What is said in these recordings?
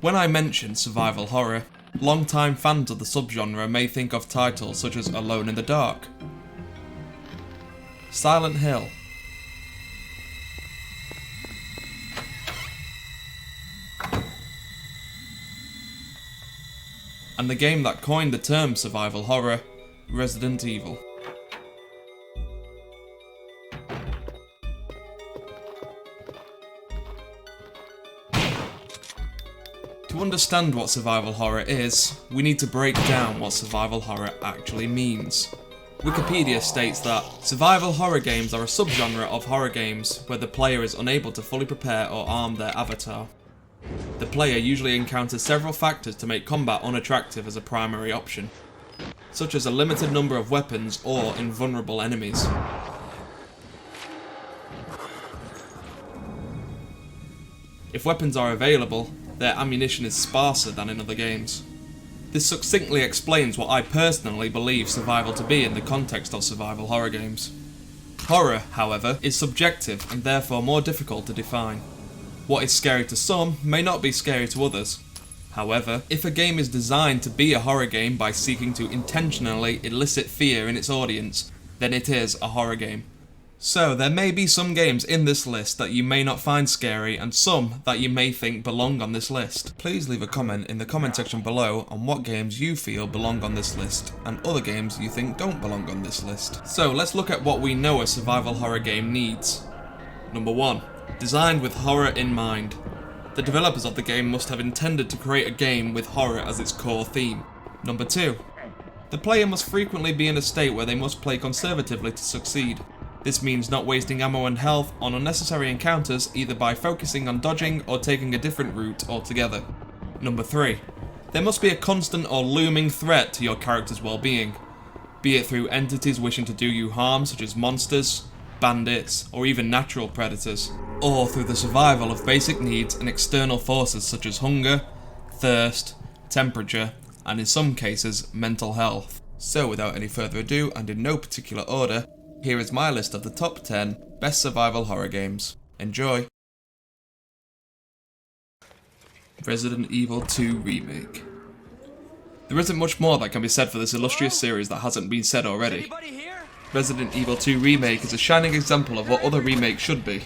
When I mention survival horror, long-time fans of the subgenre may think of titles such as Alone in the Dark, Silent Hill, and the game that coined the term survival horror, Resident Evil. To understand what survival horror is, we need to break down what survival horror actually means. Wikipedia states that survival horror games are a subgenre of horror games where the player is unable to fully prepare or arm their avatar. The player usually encounters several factors to make combat unattractive as a primary option, such as a limited number of weapons or invulnerable enemies. If weapons are available, their ammunition is sparser than in other games. This succinctly explains what I personally believe survival to be in the context of survival horror games. Horror, however, is subjective and therefore more difficult to define. What is scary to some may not be scary to others. However, if a game is designed to be a horror game by seeking to intentionally elicit fear in its audience, then it is a horror game. So there may be some games in this list that you may not find scary and some that you may think belong on this list. Please leave a comment in the comment section below on what games you feel belong on this list and other games you think don't belong on this list. So let's look at what we know a survival horror game needs. Number 1. Designed with horror in mind. The developers of the game must have intended to create a game with horror as its core theme. Number 2. The player must frequently be in a state where they must play conservatively to succeed. This means not wasting ammo and health on unnecessary encounters either by focusing on dodging or taking a different route altogether. Number 3. There must be a constant or looming threat to your character's well-being, be it through entities wishing to do you harm such as monsters, bandits, or even natural predators, or through the survival of basic needs and external forces such as hunger, thirst, temperature, and in some cases, mental health. So without any further ado, and in no particular order, here is my list of the top 10 best survival horror games. Enjoy! Resident Evil 2 Remake. There isn't much more that can be said for this illustrious series that hasn't been said already. Resident Evil 2 Remake is a shining example of what other remakes should be.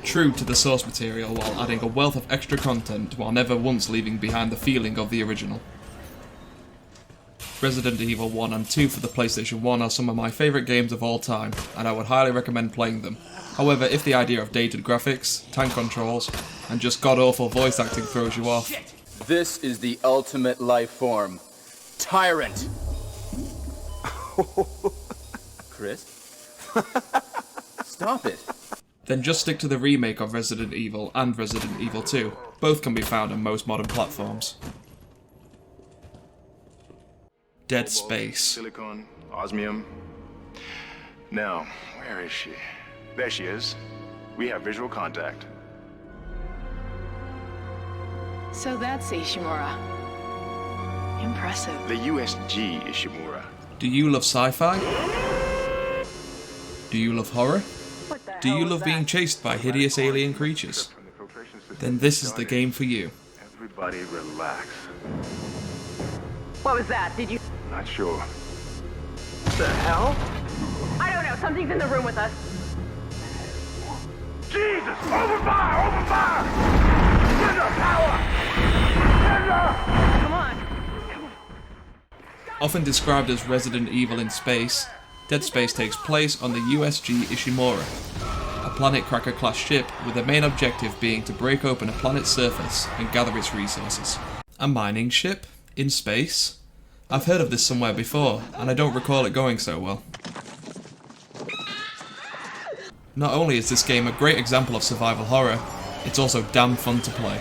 True to the source material while adding a wealth of extra content while never once leaving behind the feeling of the original. Resident Evil 1 and 2 for the PlayStation 1 are some of my favourite games of all time, and I would highly recommend playing them. However, if the idea of dated graphics, tank controls, and just god-awful voice acting throws you off... This is the ultimate life form. Tyrant! Chris? Stop it! Then just stick to the remake of Resident Evil and Resident Evil 2. Both can be found on most modern platforms. Dead Space. Silicon, osmium. Now, where is she? There she is. We have visual contact. So that's Ishimura. Impressive. The USG Ishimura. Do you love sci-fi? Do you love horror? Do you love being chased by hideous alien creatures? Then this is the game for you. Everybody relax. What was that? Did you... Not sure. What the hell? I don't know. Something's in the room with us. Jesus! Open fire! Open fire! Tinder! Power! Tinder! Come on. Often described as Resident Evil in space, Dead Space takes place on the USG Ishimura, a Planet Cracker-class ship with the main objective being to break open a planet's surface and gather its resources. A mining ship? In space? I've heard of this somewhere before, and I don't recall it going so well. Not only is this game a great example of survival horror, it's also damn fun to play.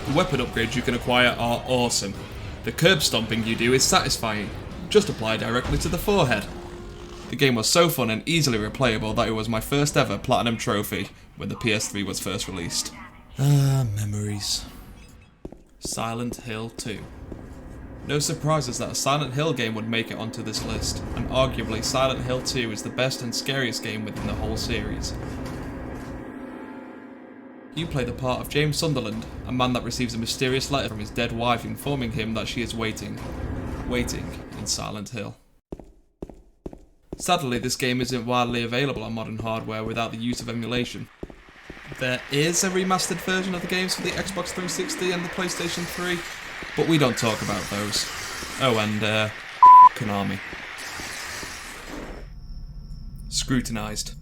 The weapon upgrades you can acquire are awesome. The curb stomping you do is satisfying. Just apply directly to the forehead. The game was so fun and easily replayable that it was my first ever Platinum trophy when the PS3 was first released. Ah, memories. Silent Hill 2. No surprises that a Silent Hill game would make it onto this list, and arguably Silent Hill 2 is the best and scariest game within the whole series. You play the part of James Sunderland, a man that receives a mysterious letter from his dead wife informing him that she is waiting in Silent Hill. Sadly, this game isn't widely available on modern hardware without the use of emulation. There is a remastered version of the games for the Xbox 360 and the PlayStation 3, but we don't talk about those. Oh, and Konami. Scrutinized.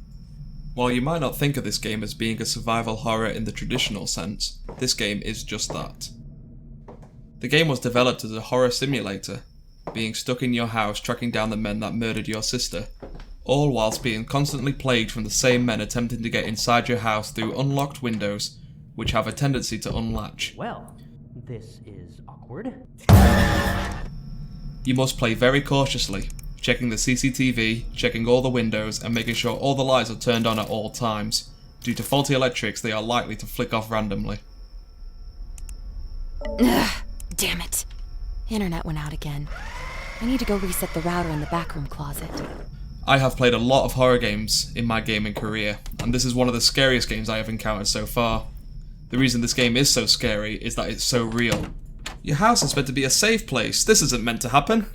While you might not think of this game as being a survival horror in the traditional sense, this game is just that. The game was developed as a horror simulator, being stuck in your house tracking down the men that murdered your sister, all whilst being constantly plagued from the same men attempting to get inside your house through unlocked windows, which have a tendency to unlatch. Well, this is awkward. You must play very cautiously, checking the CCTV, checking all the windows, and making sure all the lights are turned on at all times. Due to faulty electrics, they are likely to flick off randomly. Ugh, damn it. Internet went out again. I need to go reset the router in the backroom closet. I have played a lot of horror games in my gaming career, and this is one of the scariest games I have encountered so far. The reason this game is so scary is that it's so real. Your house is meant to be a safe place. This isn't meant to happen.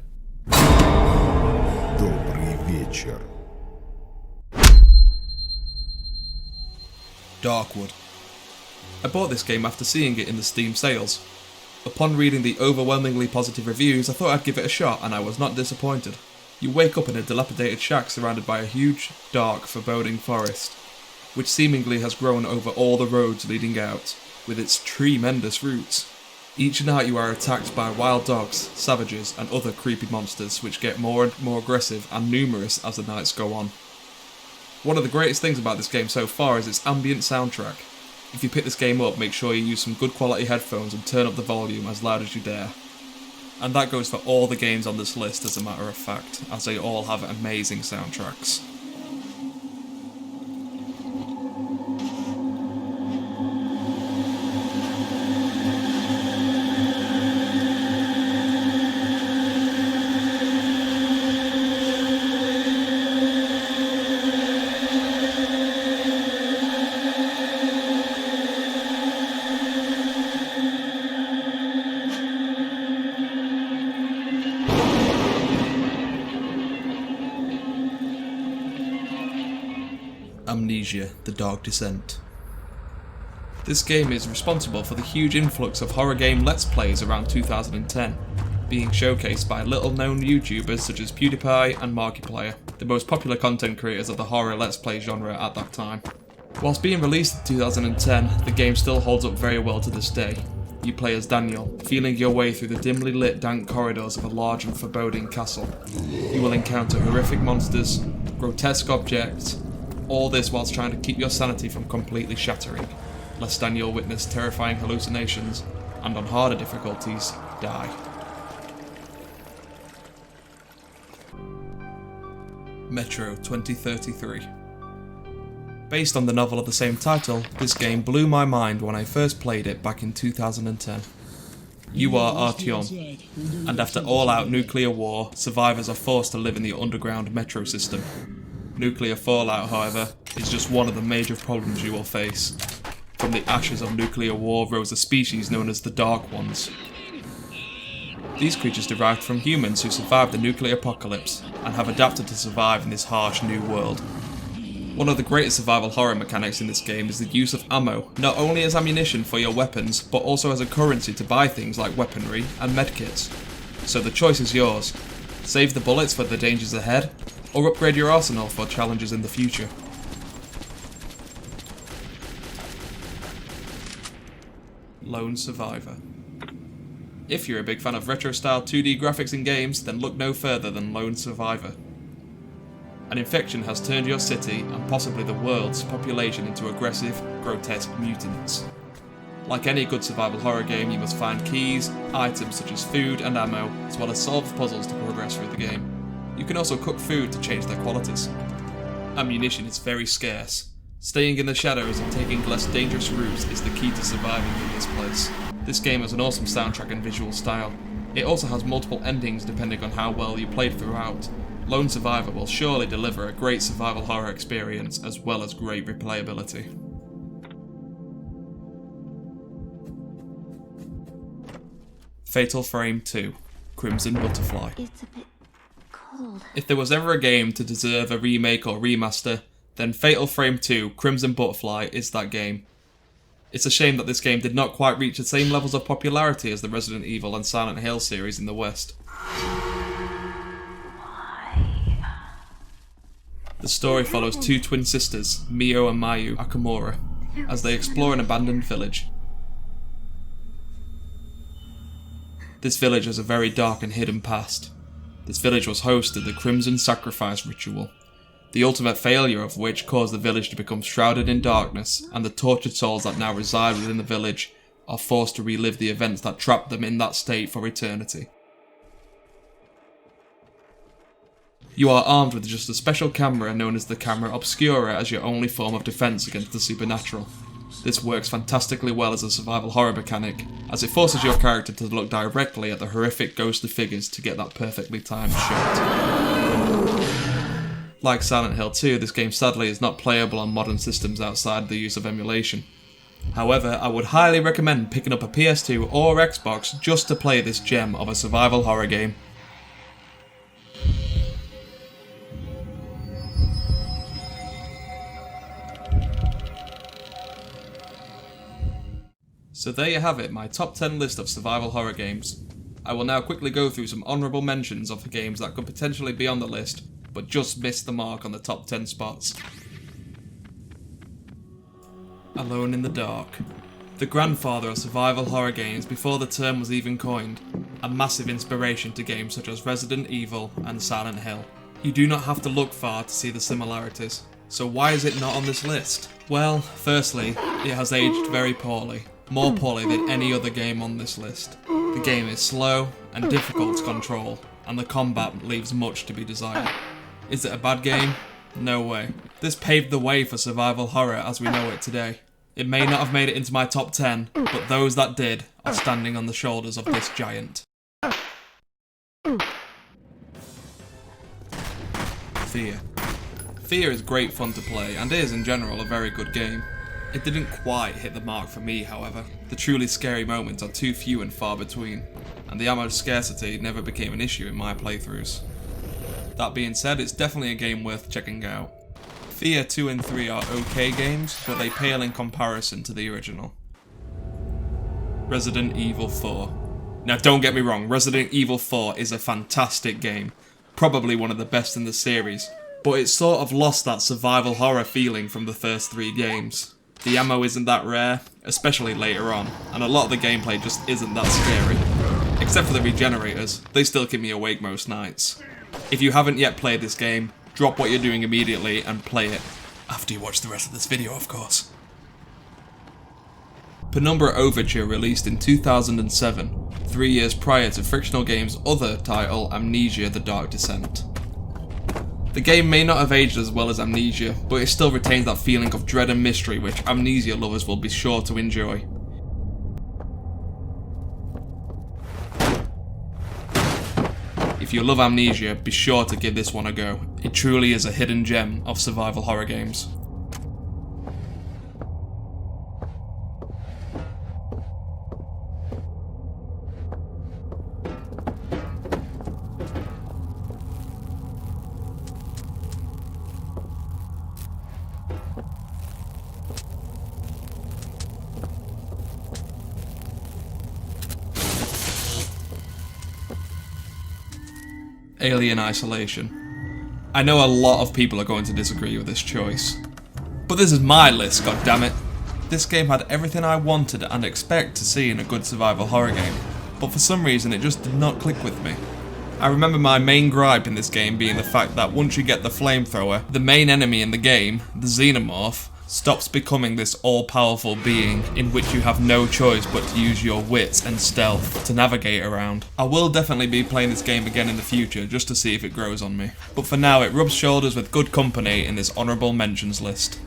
Добрый вечер. Darkwood. I bought this game after seeing it in the Steam sales. Upon reading the overwhelmingly positive reviews, I thought I'd give it a shot, and I was not disappointed. You wake up in a dilapidated shack surrounded by a huge, dark, foreboding forest, which seemingly has grown over all the roads leading out, with its tremendous roots. Each night you are attacked by wild dogs, savages, and other creepy monsters, which get more and more aggressive and numerous as the nights go on. One of the greatest things about this game so far is its ambient soundtrack. If you pick this game up, make sure you use some good quality headphones and turn up the volume as loud as you dare. And that goes for all the games on this list, as a matter of fact, as they all have amazing soundtracks. Amnesia, The Dark Descent. This game is responsible for the huge influx of horror game Let's Plays around 2010, being showcased by little known YouTubers such as PewDiePie and Markiplier, the most popular content creators of the horror Let's Play genre at that time. Whilst being released in 2010, the game still holds up very well to this day. You play as Daniel, feeling your way through the dimly lit dank corridors of a large and foreboding castle. You will encounter horrific monsters, grotesque objects, all this whilst trying to keep your sanity from completely shattering, lest Daniel witness terrifying hallucinations, and on harder difficulties, die. Metro 2033. Based on the novel of the same title, this game blew my mind when I first played it back in 2010. You are Artyom, and after all-out nuclear war, survivors are forced to live in the underground metro system. Nuclear fallout, however, is just one of the major problems you will face. From the ashes of nuclear war rose a species known as the Dark Ones. These creatures derived from humans who survived the nuclear apocalypse and have adapted to survive in this harsh new world. One of the greatest survival horror mechanics in this game is the use of ammo, not only as ammunition for your weapons, but also as a currency to buy things like weaponry and medkits. So the choice is yours. Save the bullets for the dangers ahead, or upgrade your arsenal for challenges in the future. Lone Survivor. If you're a big fan of retro-style 2D graphics in games, then look no further than Lone Survivor. An infection has turned your city, and possibly the world's population, into aggressive, grotesque mutants. Like any good survival horror game, you must find keys, items such as food and ammo, as well as solve puzzles to progress through the game. You can also cook food to change their qualities. Ammunition is very scarce. Staying in the shadows and taking less dangerous routes is the key to surviving in this place. This game has an awesome soundtrack and visual style. It also has multiple endings depending on how well you played throughout. Lone Survivor will surely deliver a great survival horror experience as well as great replayability. Fatal Frame 2, Crimson Butterfly. It's a bit cold. If there was ever a game to deserve a remake or remaster, then Fatal Frame 2, Crimson Butterfly is that game. It's a shame that this game did not quite reach the same levels of popularity as the Resident Evil and Silent Hill series in the West. The story follows two twin sisters, Mio and Mayu Akamura, as they explore an abandoned village. This village has a very dark and hidden past. This village was host to the Crimson Sacrifice ritual, the ultimate failure of which caused the village to become shrouded in darkness, and the tortured souls that now reside within the village are forced to relive the events that trapped them in that state for eternity. You are armed with just a special camera known as the Camera Obscura as your only form of defense against the supernatural. This works fantastically well as a survival horror mechanic, as it forces your character to look directly at the horrific ghostly figures to get that perfectly timed shot. Like Silent Hill 2, this game sadly is not playable on modern systems outside the use of emulation. However, I would highly recommend picking up a PS2 or Xbox just to play this gem of a survival horror game. So there you have it, my top 10 list of survival horror games. I will now quickly go through some honourable mentions of games that could potentially be on the list, but just missed the mark on the top 10 spots. Alone in the Dark. The grandfather of survival horror games before the term was even coined, a massive inspiration to games such as Resident Evil and Silent Hill. You do not have to look far to see the similarities. So why is it not on this list? Well, firstly, it has aged very poorly. More poorly than any other game on this list. The game is slow and difficult to control, and the combat leaves much to be desired. Is it a bad game? No way. This paved the way for survival horror as we know it today. It may not have made it into my top 10, but those that did are standing on the shoulders of this giant. F.E.A.R. F.E.A.R is great fun to play, and is in general a very good game. It didn't quite hit the mark for me, however. The truly scary moments are too few and far between, and the ammo scarcity never became an issue in my playthroughs. That being said, it's definitely a game worth checking out. F.E.A.R 2 and 3 are okay games, but they pale in comparison to the original. Resident Evil 4. Now don't get me wrong, Resident Evil 4 is a fantastic game, probably one of the best in the series, but it sort of lost that survival horror feeling from the first 3 games. The ammo isn't that rare, especially later on, and a lot of the gameplay just isn't that scary. Except for the regenerators, they still keep me awake most nights. If you haven't yet played this game, drop what you're doing immediately and play it. After you watch the rest of this video, of course. Penumbra Overture released in 2007, 3 years prior to Frictional Games' other title, Amnesia: The Dark Descent. The game may not have aged as well as Amnesia, but it still retains that feeling of dread and mystery which Amnesia lovers will be sure to enjoy. If you love Amnesia, be sure to give this one a go. It truly is a hidden gem of survival horror games. Alien Isolation. I know a lot of people are going to disagree with this choice, but this is my list, goddammit. This game had everything I wanted and expect to see in a good survival horror game, but for some reason it just did not click with me. I remember my main gripe in this game being the fact that once you get the flamethrower, the main enemy in the game, the Xenomorph, stops becoming this all-powerful being in which you have no choice but to use your wits and stealth to navigate around. I will definitely be playing this game again in the future just to see if it grows on me, but for now it rubs shoulders with good company in this honourable mentions list.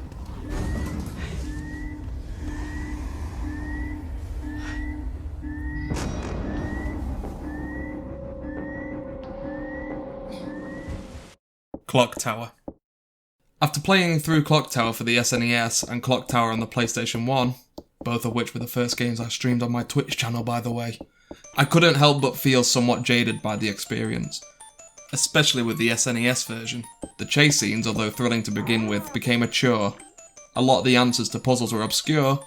Clock Tower. After playing through Clock Tower for the SNES and Clock Tower on the PlayStation 1, both of which were the first games I streamed on my Twitch channel by the way, I couldn't help but feel somewhat jaded by the experience, especially with the SNES version. The chase scenes, although thrilling to begin with, became a chore. A lot of the answers to puzzles were obscure,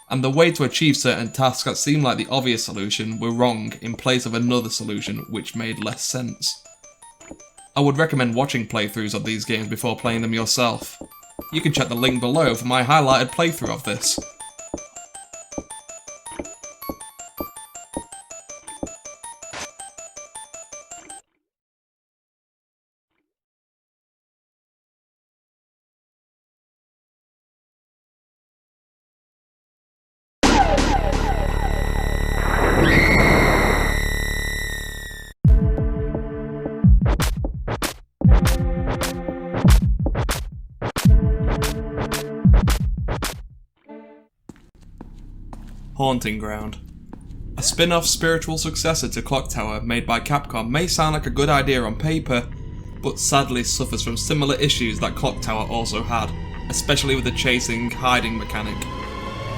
and the way to achieve certain tasks that seemed like the obvious solution were wrong in place of another solution which made less sense. I would recommend watching playthroughs of these games before playing them yourself. You can check the link below for my highlighted playthrough of this. Haunting Ground. A spin-off spiritual successor to Clock Tower made by Capcom may sound like a good idea on paper, but sadly suffers from similar issues that Clock Tower also had, especially with the chasing, hiding mechanic.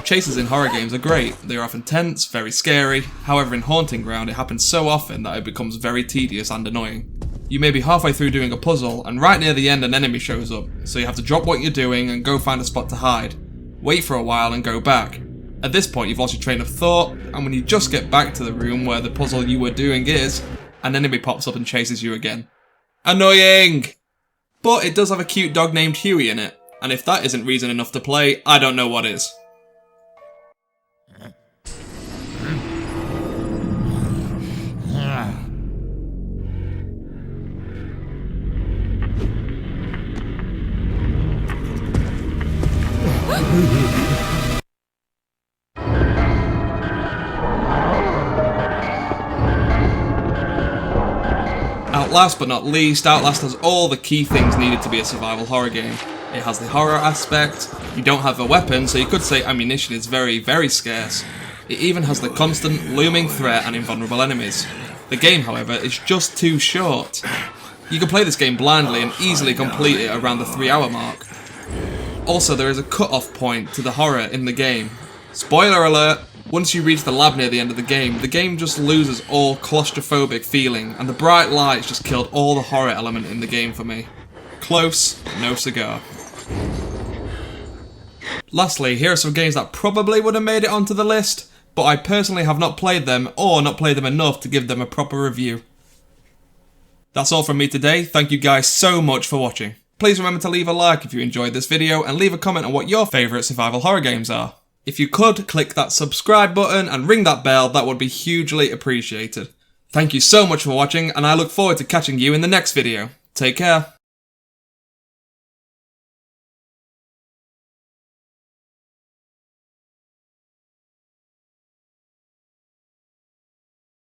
Chases in horror games are great, they are often tense, very scary, however in Haunting Ground it happens so often that it becomes very tedious and annoying. You may be halfway through doing a puzzle, and right near the end an enemy shows up, so you have to drop what you're doing and go find a spot to hide, wait for a while and go back. At this point you've lost your train of thought, and when you just get back to the room where the puzzle you were doing is, an enemy pops up and chases you again. Annoying! But it does have a cute dog named Huey in it, and if that isn't reason enough to play, I don't know what is. Last but not least, Outlast has all the key things needed to be a survival horror game. It has the horror aspect, you don't have a weapon, so you could say ammunition is very, very scarce. It even has the constant, looming threat and invulnerable enemies. The game, however, is just too short. You can play this game blindly and easily complete it around the 3-hour mark. Also, there is a cut-off point to the horror in the game. Spoiler alert! Once you reach the lab near the end of the game just loses all claustrophobic feeling, and the bright lights just killed all the horror element in the game for me. Close, but no cigar. Lastly, here are some games that probably would have made it onto the list, but I personally have not played them, or not played them enough to give them a proper review. That's all from me today, thank you guys so much for watching. Please remember to leave a like if you enjoyed this video, and leave a comment on what your favourite survival horror games are. If you could, click that subscribe button and ring that bell, that would be hugely appreciated. Thank you so much for watching, and I look forward to catching you in the next video. Take care.